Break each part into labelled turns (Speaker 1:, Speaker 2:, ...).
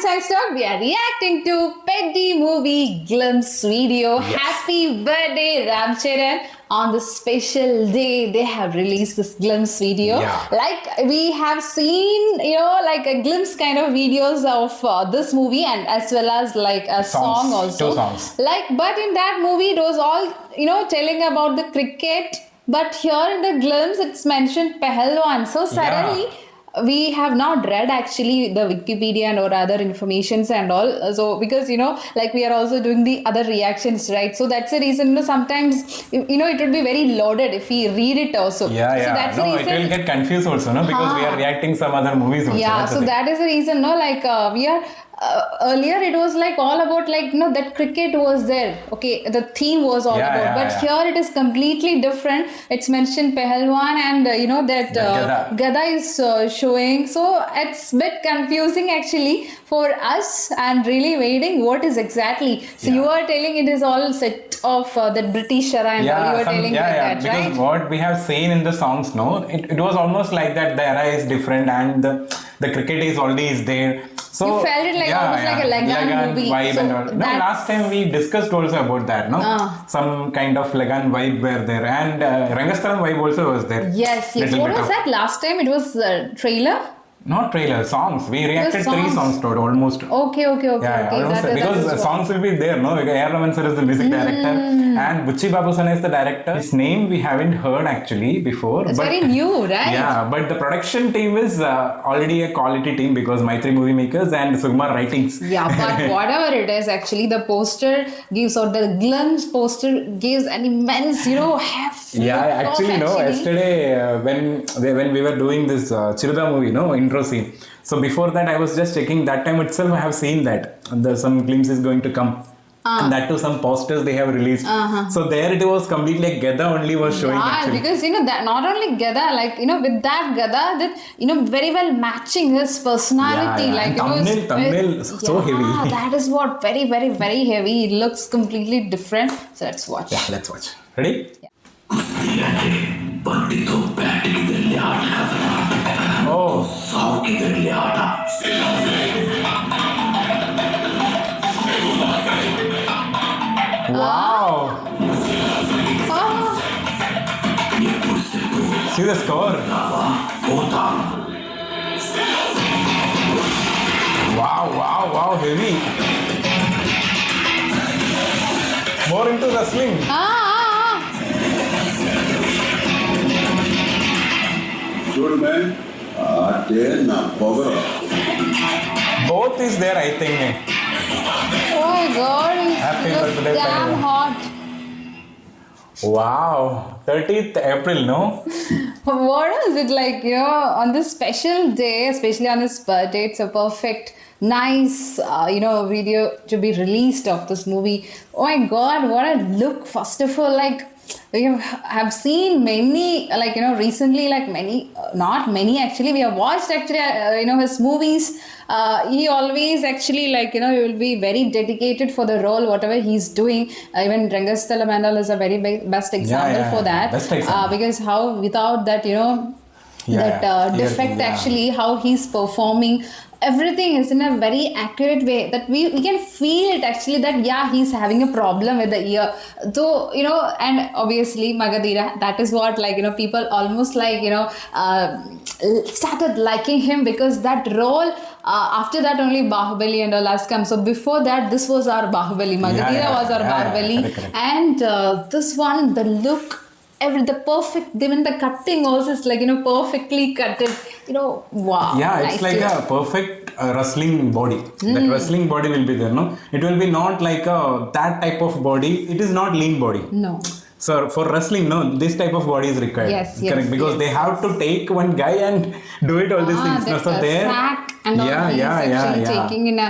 Speaker 1: Science Talk. We are reacting to Peddi movie glimpse video.
Speaker 2: Yes.
Speaker 1: Happy birthday, Ram Charan. On this special day, they have released this glimpse video.
Speaker 2: Yeah.
Speaker 1: Like we have seen, like a glimpse kind of videos of this movie, and as well as like a song also.
Speaker 2: 2 songs.
Speaker 1: Like, but in that movie, it was all telling about the cricket. But here in the glimpse, it's mentioned Pehelwan. So suddenly.
Speaker 2: Yeah.
Speaker 1: We have not read actually the Wikipedia and or other informations and all. So because like we are also doing the other reactions, right? So that's the reason. Sometimes it would be very loaded if we read it also.
Speaker 2: Yeah.
Speaker 1: So that's
Speaker 2: No,
Speaker 1: the
Speaker 2: it
Speaker 1: reason.
Speaker 2: will get confused also, no? Because we are reacting some other movies also.
Speaker 1: Yeah,
Speaker 2: That's the
Speaker 1: so
Speaker 2: thing.
Speaker 1: that is the reason, no? Like we are earlier it was like all about like that cricket was there. Okay, the theme was all
Speaker 2: Yeah,
Speaker 1: about,
Speaker 2: yeah,
Speaker 1: but
Speaker 2: yeah.
Speaker 1: here it is completely different. It's mentioned Pehelwan and that
Speaker 2: Gada.
Speaker 1: Gada is showing. So it's bit confusing actually for us and really waiting what is exactly. So you are telling it is all set of that British era and all you are telling like that,
Speaker 2: because
Speaker 1: right?
Speaker 2: what we have seen in the songs, no, it was almost like that the era is different and the cricket is already is there. So
Speaker 1: You felt it like almost like a Lagan movie.
Speaker 2: vibe
Speaker 1: So
Speaker 2: and all. No, last time we discussed also about that, no? Some kind of Lagan vibe were there and Rangasthalam vibe also was there.
Speaker 1: Yes.
Speaker 2: Little
Speaker 1: What
Speaker 2: bit
Speaker 1: was
Speaker 2: of-
Speaker 1: that last time? It was trailer.
Speaker 2: Not trailer, songs. We reacted 3
Speaker 1: songs.
Speaker 2: songs to it almost.
Speaker 1: Okay.
Speaker 2: Almost,
Speaker 1: That
Speaker 2: because
Speaker 1: is what.
Speaker 2: songs will be there, no? A.R. Rahman sir is the music director and Buchi Babu sir is the director. His name we haven't heard actually before.
Speaker 1: It's
Speaker 2: but,
Speaker 1: very new, right?
Speaker 2: Yeah, but the production team is already a quality team because Mythri movie makers and Sukumar writings.
Speaker 1: Yeah, but whatever it is, actually, the poster gives, or the glimpse poster gives an immense, heft.
Speaker 2: Yeah, actually, no. Yesterday, when we were doing this Chiruda movie, no intro scene. So before that, I was just checking. That time itself, I have seen that some glimpse is going to come, and that too some posters they have released. So there it was completely like Gada only was showing.
Speaker 1: Yeah,
Speaker 2: Actually.
Speaker 1: because that not only Gada, like with that Gada, that very well matching his personality.
Speaker 2: Yeah.
Speaker 1: Like
Speaker 2: And thumbnail so heavy.
Speaker 1: Yeah, that is what very heavy. It looks completely different. So let's watch.
Speaker 2: Yeah, let's watch. Ready?
Speaker 1: Yeah.
Speaker 2: Oh. Wow.
Speaker 1: Oh,
Speaker 2: See the score. Wow, heavy. More into wrestling.
Speaker 3: చూడు man అంటే నా పొగరు
Speaker 2: Both is there, I think.
Speaker 1: oh my God!
Speaker 2: Happy
Speaker 1: It looks
Speaker 2: birthday,
Speaker 1: damn
Speaker 2: Peddi.
Speaker 1: hot.
Speaker 2: Wow. 30th April, no?
Speaker 1: What is it like, on this special day, especially on this birthday, it's a perfect, nice, video to be released of this movie. Oh my God, what a look. First of all, like, we have seen many, like, recently, like many, not many actually, we have watched actually, his movies. He always actually, like, he will be very dedicated for the role, whatever he's doing. Even Rangasthalam and all is a very best example for that.
Speaker 2: Best example.
Speaker 1: Because how without that, defect actually, how he's performing. Everything is in a very accurate way that we can feel it actually that he's having a problem with the ear. So and obviously Magadira, that is what like people almost like started liking him because that role. After that only Bahubali and all has come. So before that, this was our Bahubali. Magadira was our Bahubali.
Speaker 2: Correct.
Speaker 1: And this one, the look, the perfect, even the cutting also is like perfectly cutted. Wow.
Speaker 2: Yeah, it's
Speaker 1: nice
Speaker 2: like
Speaker 1: look.
Speaker 2: a perfect wrestling body. That wrestling body will be there, no? It will be not like that type of body. It is not lean body.
Speaker 1: No.
Speaker 2: So for wrestling, no, this type of body is required.
Speaker 1: Yes,
Speaker 2: correct. Because they have to take one guy and do it all these things. No? So there,
Speaker 1: sack and all he's actually taking in a.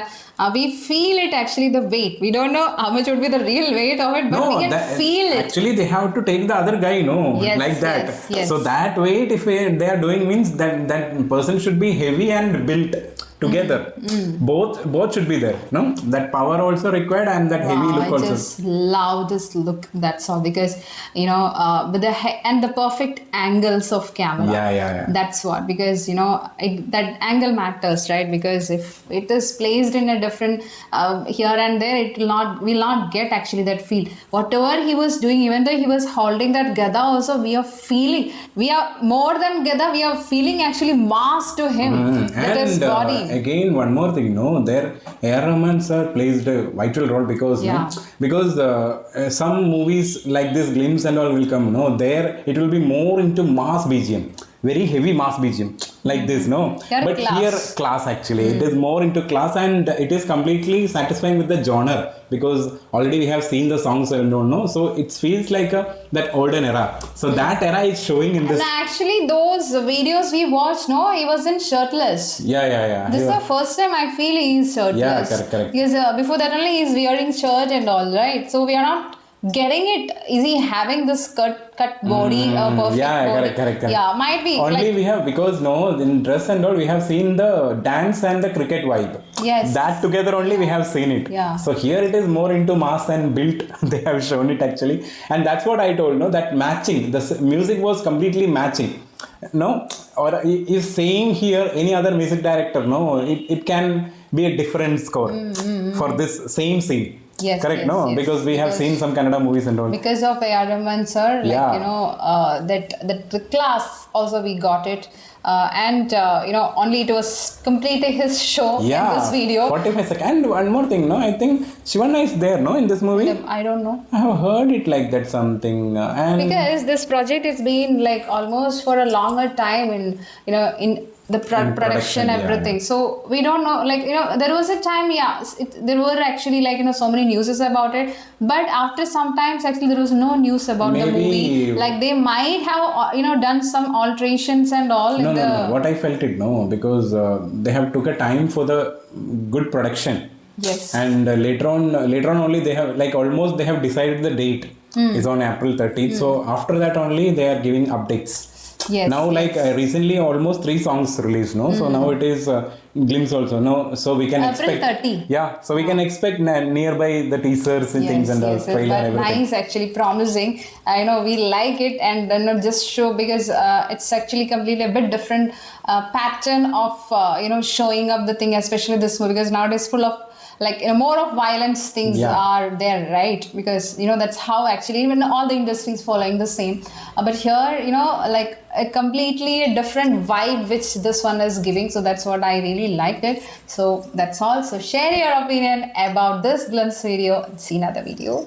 Speaker 1: We feel it actually, the weight. We don't know how much would be the real weight of it, but we can feel it.
Speaker 2: Actually, they have to take the other guy, no,
Speaker 1: Yes,
Speaker 2: like that.
Speaker 1: yes.
Speaker 2: So that weight, if they are doing, means that person should be heavy and built together. Both should be there, no? That power also required and that heavy look
Speaker 1: I
Speaker 2: also.
Speaker 1: just love this look. That's all because with the and the perfect angles of camera.
Speaker 2: Yeah.
Speaker 1: That's what, because that angle matters, first, right? Because if it is placed in a different here and there, it will not get actually that feel. Whatever he was doing, even though he was holding that gada, also we are more than gada, we are feeling actually mass to him with his body.
Speaker 2: Again, one more thing, no, there A.R. Rahman sir plays a vital role because some movies like this glimpse and all will come, no, there it will be more into mass BGM, very heavy mass BGM like this, no, but
Speaker 1: class.
Speaker 2: Here class actually it is more into class, and it is completely satisfying with the genre because already we have seen the songs and all, no, so it feels like that olden era, so that era is showing in this.
Speaker 1: And actually those videos we watched, no, he wasn't shirtless. This is the first time I feel he is shirtless.
Speaker 2: Yeah, correct.
Speaker 1: Because before that only he's wearing shirt and all, right? So we are not getting it. Is he having this cut body, perfect body?
Speaker 2: Correct.
Speaker 1: Yeah, might be.
Speaker 2: Only we have, because no, in dress and all we have seen the dance and the cricket vibe.
Speaker 1: Yes.
Speaker 2: That together only we have seen it.
Speaker 1: Yeah.
Speaker 2: So here it is more into mass and built. They have shown it actually, and that's what I told. No, that matching. The music was completely matching. No, or if saying here any other music director, no, it can be a different score for this same scene.
Speaker 1: Yes,
Speaker 2: correct, no? Because we have seen some Kannada movies and all.
Speaker 1: Because of A.R. Rahman sir, that the class also we got it. Only it was completely his show in this video.
Speaker 2: 45 seconds. And one more thing, no? I think Shivana is there, no? In this movie?
Speaker 1: I don't know.
Speaker 2: I have heard it like that something.
Speaker 1: Because this project has been like almost for a longer time in the production, everything.
Speaker 2: Yeah.
Speaker 1: So we don't know, there was a time, there were actually so many newses about it. But after some times, actually, there was no news about the movie. Like they might have, done some alterations and all.
Speaker 2: No. What I felt it, no, because they have took a time for the good production.
Speaker 1: Yes.
Speaker 2: And later on only they have almost they have decided the date is on April 30th. So after that only they are giving updates.
Speaker 1: Yes.
Speaker 2: Now recently almost 3 songs released, no? So now it is glimpse also, no? So we can
Speaker 1: April 30.
Speaker 2: Yeah, so we can expect nearby the teasers and things and all, trailer, everything.
Speaker 1: Nice, actually promising. I know we like it, and just show because it's actually completely a bit different pattern of showing up the thing, especially this movie, because nowadays full of more of violence things are there, right? Because that's how actually even all the industries following the same, but here a completely different vibe which this one is giving. So that's what I really liked it. So that's all. So share your opinion about this glimpse video and see another video.